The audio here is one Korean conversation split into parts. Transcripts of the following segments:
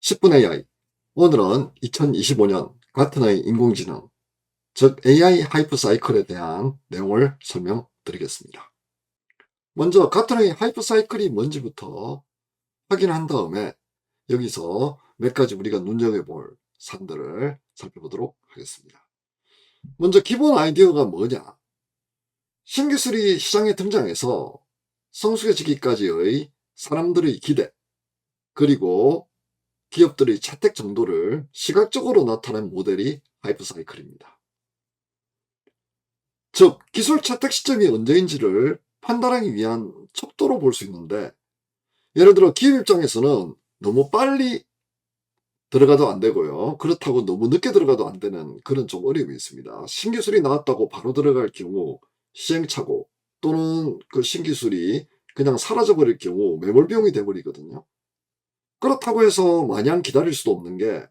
10분 AI. 오늘은 2025년 가트너의 인공지능, 즉 AI 하이프 사이클에 대한 내용을 설명드리겠습니다. 먼저 가트너의 하이프 사이클이 뭔지부터 확인한 다음에 여기서 몇 가지 우리가 눈여겨볼 사항들을 살펴보도록 하겠습니다. 먼저 기본 아이디어가 뭐냐? 신기술이 시장에 등장해서 성숙해지기까지의 사람들의 기대, 그리고 기업들의 채택 정도를 시각적으로 나타낸 모델이 하이프 사이클입니다. 즉, 기술 채택 시점이 언제인지를 판단하기 위한 척도로 볼 수 있는데, 예를 들어 기업 입장에서는 너무 빨리 들어가도 안 되고요. 그렇다고 너무 늦게 들어가도 안 되는 그런 좀 어려움이 있습니다. 신기술이 나왔다고 바로 들어갈 경우 시행착오, 또는 그 신기술이 그냥 사라져버릴 경우 매몰 비용이 돼버리거든요. 그렇다고 해서 마냥 기다릴 수도 없는 게,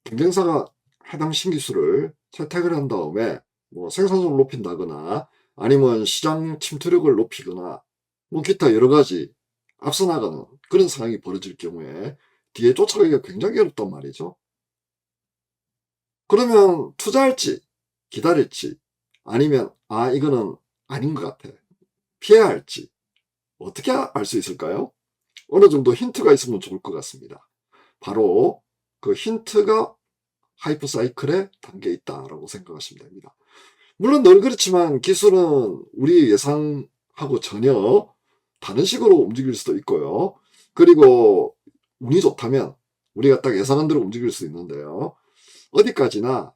경쟁사가 해당 신기술을 채택을 한 다음에 뭐 생산성을 높인다거나 아니면 시장 침투력을 높이거나 뭐 기타 여러 가지 앞서 나가는 그런 상황이 벌어질 경우에 뒤에 쫓아가기가 굉장히 어렵단 말이죠. 그러면 투자할지 기다릴지, 아니면 이거는 아닌 것 같아, 피해야 할지 어떻게 알 수 있을까요? 어느 정도 힌트가 있으면 좋을 것 같습니다. 바로 그 힌트가 하이프 사이클에 담겨 있다라고 생각하시면 됩니다. 물론 늘 그렇지만 기술은 우리 예상하고 전혀 다른 식으로 움직일 수도 있고요. 그리고 운이 좋다면 우리가 딱 예상한 대로 움직일 수 있는데요. 어디까지나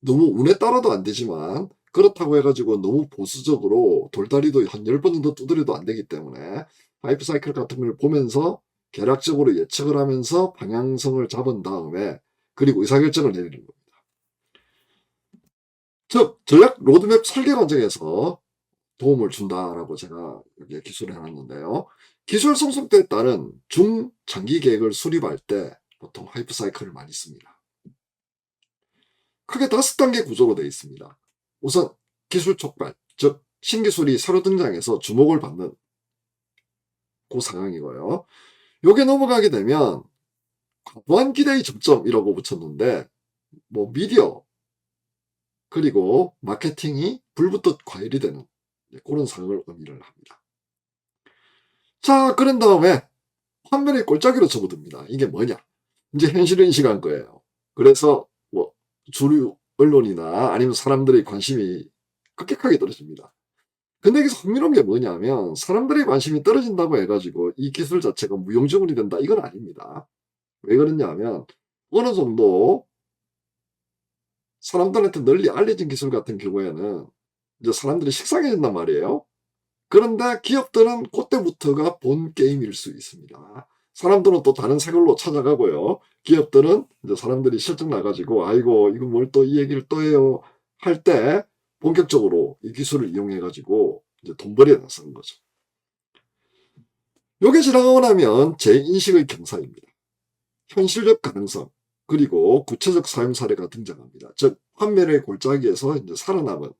너무 운에 따라도 안 되지만, 그렇다고 해가지고 너무 보수적으로 돌다리도 한 10번 정도 두드려도 안 되기 때문에 하이프 사이클 같은 걸 보면서 계략적으로 예측을 하면서 방향성을 잡은 다음에 그리고 의사결정을 내리는 겁니다. 즉, 전략 로드맵 설계 과정에서 도움을 준다라고 제가 여기에 기술을 해놨는데요. 기술 성숙도에 따른 중장기 계획을 수립할 때 보통 하이프 사이클을 많이 씁니다. 크게 5단계 구조로 되어 있습니다. 우선 기술 촉발, 즉 신기술이 새로 등장해서 주목을 받는 그 상황이고요. 요게 넘어가게 되면 과도한 기대의 정점이라고 붙였는데, 뭐 미디어 그리고 마케팅이 불붙듯 과열이 되는 그런 상황을 의미를 합니다. 자, 그런 다음에 화면에 골짜기로 접어듭니다. 이게 뭐냐? 이제 현실인식한 거예요. 그래서 뭐 주류 언론이나 아니면 사람들의 관심이 급격하게 떨어집니다. 근데 여기서 흥미로운 게 뭐냐면, 사람들의 관심이 떨어진다고 해가지고 이 기술 자체가 무용지물이 된다, 이건 아닙니다. 왜 그러냐면, 어느 정도 사람들한테 널리 알려진 기술 같은 경우에는 이제 사람들이 식상해진단 말이에요. 그런데 기업들은 그때부터가 본 게임일 수 있습니다. 사람들은 또 다른 색을로 찾아가고요. 기업들은 이제 사람들이 실적 나가지고 아이고 이거 뭘 또 이 얘기를 또 해요 할 때 본격적으로 이 기술을 이용해가지고 이제 돈벌이에 나서는 거죠. 요게 지나가고 나면 재인식의 경사입니다. 현실적 가능성, 그리고 구체적 사용 사례가 등장합니다. 즉 환멸의 골짜기에서 이제 살아남은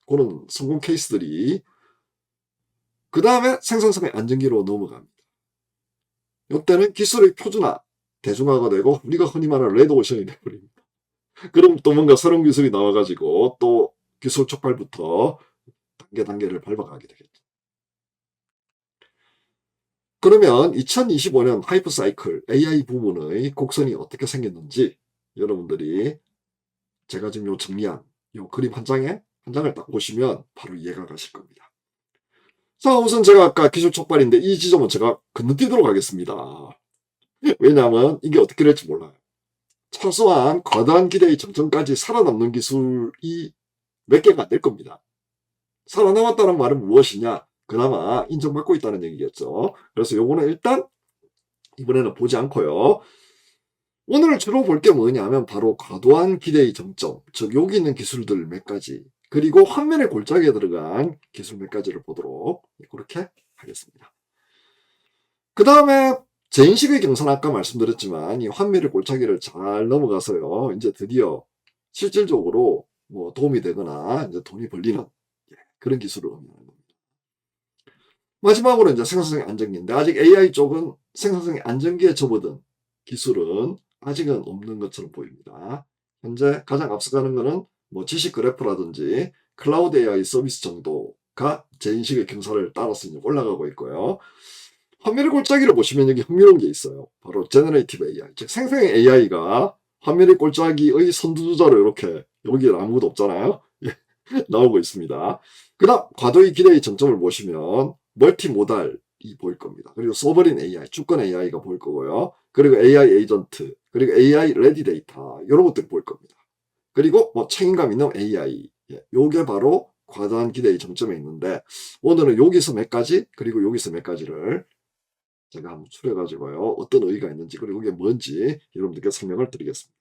그런 성공 케이스들이, 그 다음에 생산성의 안정기로 넘어갑니다. 이때는 기술의 표준화, 대중화가 되고 우리가 흔히 말하는 레드오션이 되어버립니다. 그럼 또 뭔가 새로운 기술이 나와가지고 또 기술 촉발부터 단계를 밟아가게 되겠죠. 그러면 2025년 하이프 사이클 AI 부문의 곡선이 어떻게 생겼는지 여러분들이 제가 지금 요 정리한 요 그림 한 장을 딱 보시면 바로 이해가 가실 겁니다. 자, 우선 제가 아까 기술 촉발인데 이 지점은 제가 건너뛰도록 하겠습니다. 왜냐하면 이게 어떻게 될지 몰라요. 최소한 과다한 기대의 정점까지 살아남는 기술이 몇 개가 안 될 겁니다. 살아남았다는 말은 무엇이냐? 그나마 인정받고 있다는 얘기겠죠. 그래서 요거는 일단 이번에는 보지 않고요. 오늘 주로 볼 게 뭐냐면 바로 과도한 기대의 정점, 즉 여기 있는 기술들 몇 가지, 그리고 화면의 골짜기에 들어간 기술 몇 가지를 보도록 그렇게 하겠습니다. 그 다음에 재인식의 경선, 아까 말씀드렸지만 이 환멸의 골짜기를 잘 넘어가서요, 이제 드디어 실질적으로 뭐 도움이 되거나 이제 돈이 벌리는 그런 기술을 의미하는 겁니다. 마지막으로 이제 생산성의 안정기인데, 아직 AI 쪽은 생산성의 안정기에 접어든 기술은 아직은 없는 것처럼 보입니다. 현재 가장 앞서가는 것은 뭐 지식 그래프라든지 클라우드 AI 서비스 정도가 제 인식의 경사를 따라서 이제 올라가고 있고요. 화면의 골짜기를 보시면 여기 흥미로운 게 있어요. 바로 제너레이티브 AI, 즉 생성형 AI가 화면의 골짜기의 선두주자로 이렇게, 여기 아무것도 없잖아요. 나오고 있습니다. 그 다음 과도의 기대의 정점을 보시면 멀티모달이 보일 겁니다. 그리고 소버린 AI, 주권 AI가 보일 거고요. 그리고 AI 에이전트, 그리고 AI 레디 데이터, 이런 것들이 보일 겁니다. 그리고 뭐 책임감 있는 AI, 요게 바로 과도한 기대의 정점에 있는데, 오늘은 여기서 몇 가지, 그리고 여기서 몇 가지를 제가 한번 추려가지고요, 어떤 의의가 있는지, 그리고 이게 뭔지 여러분들께 설명을 드리겠습니다.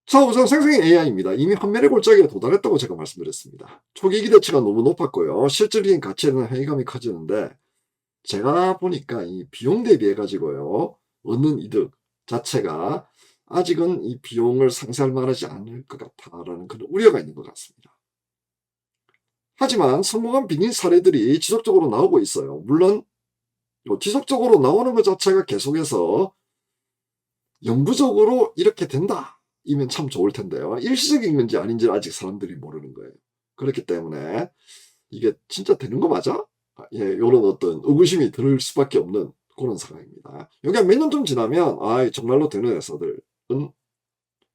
자, 우선 생성형 AI입니다. 이미 환멸의 골짜기에 도달했다고 제가 말씀드렸습니다. 초기 기대치가 너무 높았고요. 실질적인 가치에는 회의감이 커지는데, 제가 보니까 이 비용 대비해 가지고요, 얻는 이득 자체가 아직은 이 비용을 상쇄할 만하지 않을 것 같다라는 그런 우려가 있는 것 같습니다. 하지만 성공한 비즈니스 사례들이 지속적으로 나오고 있어요. 물론 지속적으로 나오는 것 자체가 계속해서 영구적으로 이렇게 된다 이면 참 좋을 텐데요. 일시적인 건지 아닌지 아직 사람들이 모르는 거예요. 그렇기 때문에 이게 진짜 되는 거 맞아? 이런 어떤 의구심이 들 수밖에 없는 그런 상황입니다. 여기 몇 년 좀 지나면 정말로 되는 회사들은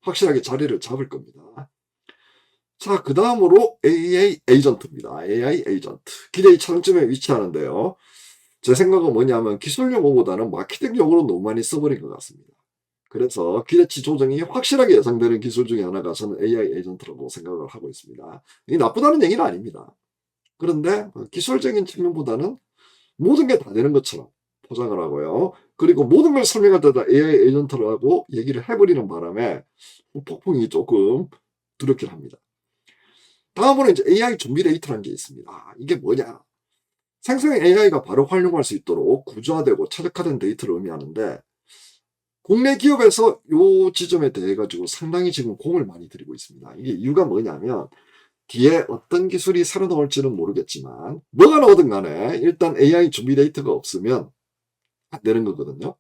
확실하게 자리를 잡을 겁니다. 자, 그 다음으로 AI 에이전트입니다. AI 에이전트. 기대의 차등점에 위치하는데요. 제 생각은 뭐냐면 기술 용어보다는 마케팅 용어로 너무 많이 써버린 것 같습니다. 그래서 기대치 조정이 확실하게 예상되는 기술 중에 하나가 저는 AI 에이전트라고 생각을 하고 있습니다. 이게 나쁘다는 얘기는 아닙니다. 그런데 기술적인 측면보다는 모든 게 다 되는 것처럼 포장을 하고요. 그리고 모든 걸 설명할 때다 AI 에이전트라고 얘기를 해버리는 바람에 폭풍이 조금 두렵긴 합니다. 다음으로 이제 AI 준비 데이터라는 게 있습니다. 이게 뭐냐? 생성형 AI가 바로 활용할 수 있도록 구조화되고 최적화된 데이터를 의미하는데, 국내 기업에서 이 지점에 대해 가지고 상당히 지금 공을 많이 들이고 있습니다. 이게 이유가 뭐냐면, 뒤에 어떤 기술이 새로 나올지는 모르겠지만 뭐가 나오든 간에 일단 AI 준비 데이터가 없으면 안 되는 거거든요.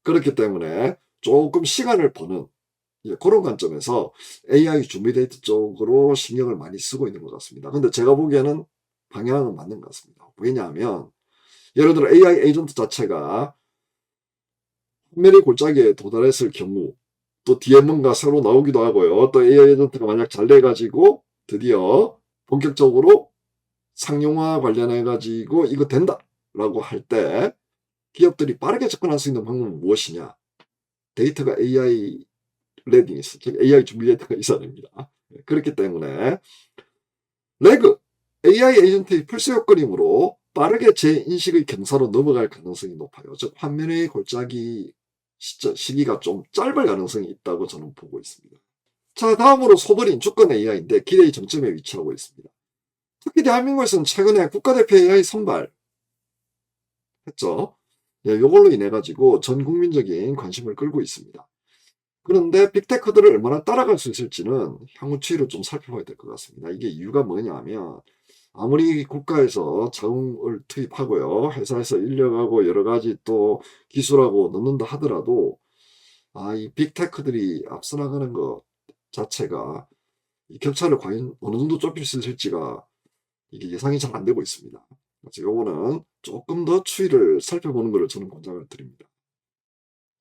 그렇기 때문에 조금 시간을 버는 그런 관점에서 AI 준비 데이터 쪽으로 신경을 많이 쓰고 있는 것 같습니다. 근데 제가 보기에는 방향은 맞는 것 같습니다. 왜냐하면 예를 들어 AI 에이전트 자체가 판매의 골짜기에 도달했을 경우, 또 뒤에 뭔가 새로 나오기도 하고요. 또 AI 에이전트가 만약 잘 돼가지고 드디어 본격적으로 상용화 관련해 가지고 이거 된다라고 할 때 기업들이 빠르게 접근할 수 있는 방법은 무엇이냐? 데이터가 AI 레디니스, 즉 AI 준비 데이터가 있어야 됩니다. 그렇기 때문에 레그, AI 에이전트의 필수 요건이므로 빠르게 재인식의 경사로 넘어갈 가능성이 높아요. 즉 환면의 골짜기 시기가 좀 짧을 가능성이 있다고 저는 보고 있습니다. 자, 다음으로 소버린 주권 AI인데 기대의 정점에 위치하고 있습니다. 특히 대한민국에서는 최근에 국가대표 AI 선발했죠. 이걸로 인해 가지고 전 국민적인 관심을 끌고 있습니다. 그런데 빅테크들을 얼마나 따라갈 수 있을지는 향후 추이를 좀 살펴봐야 될 것 같습니다. 이게 이유가 뭐냐면, 아무리 국가에서 자금을 투입하고요, 회사에서 인력하고 여러 가지 또 기술하고 넣는다 하더라도 이 빅테크들이 앞서 나가는 것 자체가 이 격차를 과연 어느 정도 좁힐 수 있을지가 이게 예상이 잘 안 되고 있습니다. 그래서 요거는 조금 더 추이를 살펴보는 것을 저는 권장을 드립니다.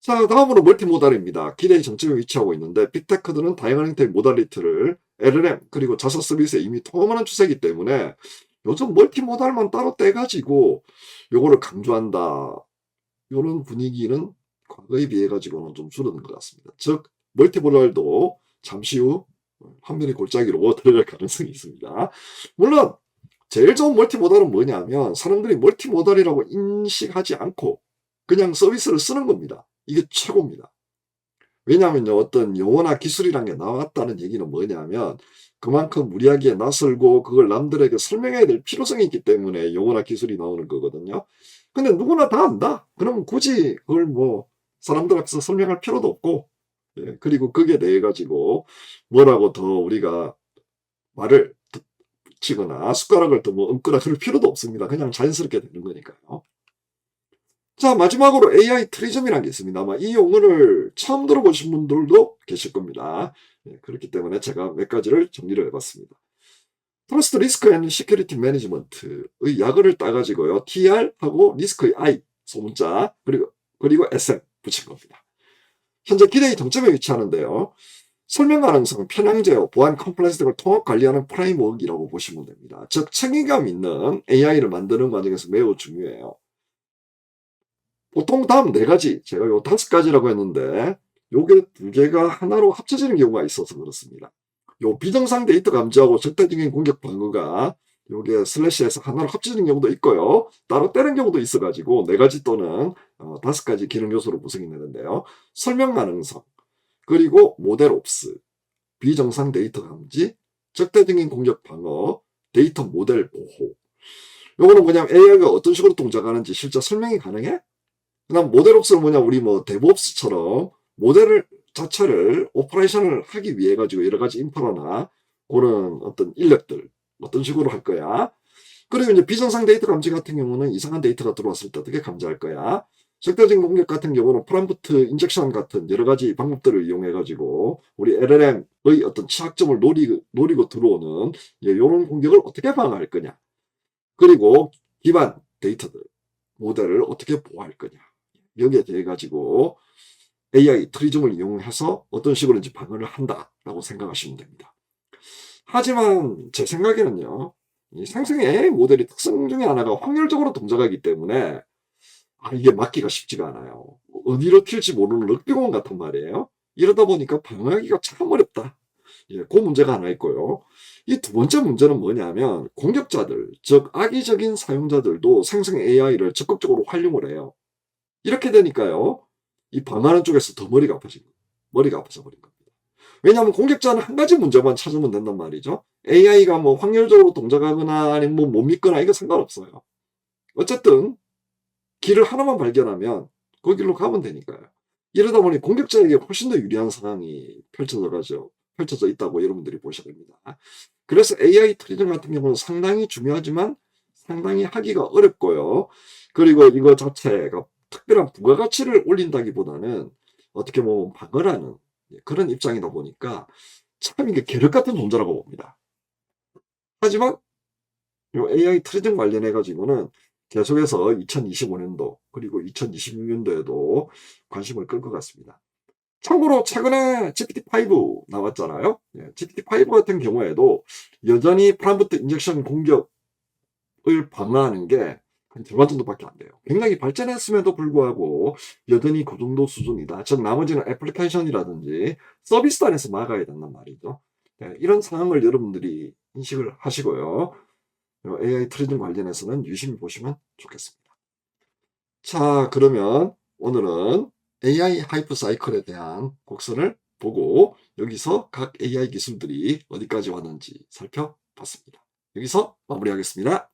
자, 다음으로 멀티모달입니다. 기대의 정점에 위치하고 있는데 빅테크들은 다양한 형태의 모달리티를 LLM 그리고 자사 서비스에 이미 통합하는 추세이기 때문에 요즘 멀티모달만 따로 떼가지고 요거를 강조한다, 요런 분위기는 과거에 비해 가지고는 좀 줄어든 것 같습니다. 즉 멀티모달도 잠시 후 한면의 골짜기로 들어갈 가능성이 있습니다. 물론 제일 좋은 멀티모달은 뭐냐면 사람들이 멀티모달이라고 인식하지 않고 그냥 서비스를 쓰는 겁니다. 이게 최고입니다. 왜냐하면요, 어떤 용어나 기술이란 게 나왔다는 얘기는 뭐냐면 그만큼 무리하게 낯설고 그걸 남들에게 설명해야 될 필요성이 있기 때문에 용어나 기술이 나오는 거거든요. 근데 누구나 다 안다? 그럼 굳이 그걸 뭐 사람들 앞에서 설명할 필요도 없고, 그리고 거기에 대해 가지고 뭐라고 더 우리가 말을 붙이거나 숟가락을 더 뭐 얹거나 그럴 필요도 없습니다. 그냥 자연스럽게 되는 거니까요. 자, 마지막으로 AI 트리즘이라는 게 있습니다. 아마 이 용어를 처음 들어보신 분들도 계실 겁니다. 그렇기 때문에 제가 몇 가지를 정리를 해봤습니다. 트러스트 리스크 앤 시큐리티 매니지먼트의 약어를 따가지고요. TR하고 리스크의 I, 소문자, 그리고 SM 붙인 겁니다. 현재 기대의 정점에 위치하는데요. 설명 가능성, 편향제어, 보안 컴플라이언스 등을 통합 관리하는 프레임워크이라고 보시면 됩니다. 즉, 책임감 있는 AI를 만드는 과정에서 매우 중요해요. 보통 다음 네 가지, 제가 요 다섯 가지라고 했는데, 요게 두 개가 하나로 합쳐지는 경우가 있어서 그렇습니다. 요 비정상 데이터 감지하고 적대적인 공격 방어가 요게 슬래시에서 하나로 합쳐지는 경우도 있고요. 따로 떼는 경우도 있어가지고 네 가지 또는 다섯 가지 기능 요소로 구성이 되는데요. 설명 가능성, 그리고 모델 옵스, 비정상 데이터 감지, 적대적인 공격 방어, 데이터 모델 보호. 요거는 뭐냐면 AI가 어떤 식으로 동작하는지 실제 설명이 가능해? 그다음 모델 옵스는 뭐냐, 우리 뭐 데브옵스처럼 모델을 자체를 오퍼레이션을 하기 위해 가지고 여러 가지 인프라나 그런 어떤 인력들 어떤 식으로 할 거야. 그리고 이제 비정상 데이터 감지 같은 경우는 이상한 데이터가 들어왔을 때 어떻게 감지할 거야. 적대적인 공격 같은 경우는 프롬프트 인젝션 같은 여러 가지 방법들을 이용해 가지고 우리 LLM의 어떤 취약점을 노리고 들어오는 이런 공격을 어떻게 방어할 거냐. 그리고 기반 데이터들 모델을 어떻게 보호할 거냐. 여기에 대해 가지고 AI 트리즘을 이용해서 어떤 식으로든지 방어를 한다라고 생각하시면 됩니다. 하지만 제 생각에는요, 이 생성 AI 모델이 특성 중에 하나가 확률적으로 동작하기 때문에 이게 막기가 쉽지가 않아요. 어디로 튈지 모르는 럭비공 같은 말이에요. 이러다 보니까 방어하기가 참 어렵다. 그 문제가 하나 있고요. 이 두 번째 문제는 뭐냐면 공격자들, 즉 악의적인 사용자들도 생성 AI를 적극적으로 활용을 해요. 이렇게 되니까요, 이 방어하는 쪽에서 더 머리가 아파져 버린 겁니다. 왜냐하면 공격자는 한 가지 문제만 찾으면 된단 말이죠. AI가 뭐 확률적으로 동작하거나 아니면 뭐 못 믿거나 이거 상관없어요. 어쨌든 길을 하나만 발견하면 그 길로 가면 되니까요. 이러다 보니 공격자에게 훨씬 더 유리한 상황이 펼쳐져 있다고 여러분들이 보셔야 됩니다. 그래서 AI 트리즘 같은 경우는 상당히 중요하지만 상당히 하기가 어렵고요. 그리고 이거 자체가 특별한 부가가치를 올린다기보다는 어떻게 보면 방어라는 그런 입장이다 보니까 참 이게 계륵 같은 존재라고 봅니다. 하지만 요 AI 트리즘 관련해 가지고는 계속해서 2025년도 그리고 2026년도에도 관심을 끌 것 같습니다. 참고로 최근에 GPT-5 나왔잖아요. GPT-5 같은 경우에도 여전히 프롬프트 인젝션 공격을 방어하는 게 한 절반 정도밖에 안 돼요. 굉장히 발전했음에도 불구하고 여전히 그 정도 수준이다. 즉 나머지는 애플리케이션이라든지 서비스 안에서 막아야 된단 말이죠. 이런 상황을 여러분들이 인식을 하시고요. AI 트리즘 관련해서는 유심히 보시면 좋겠습니다. 자, 그러면 오늘은 AI 하이프 사이클에 대한 곡선을 보고 여기서 각 AI 기술들이 어디까지 왔는지 살펴봤습니다. 여기서 마무리하겠습니다.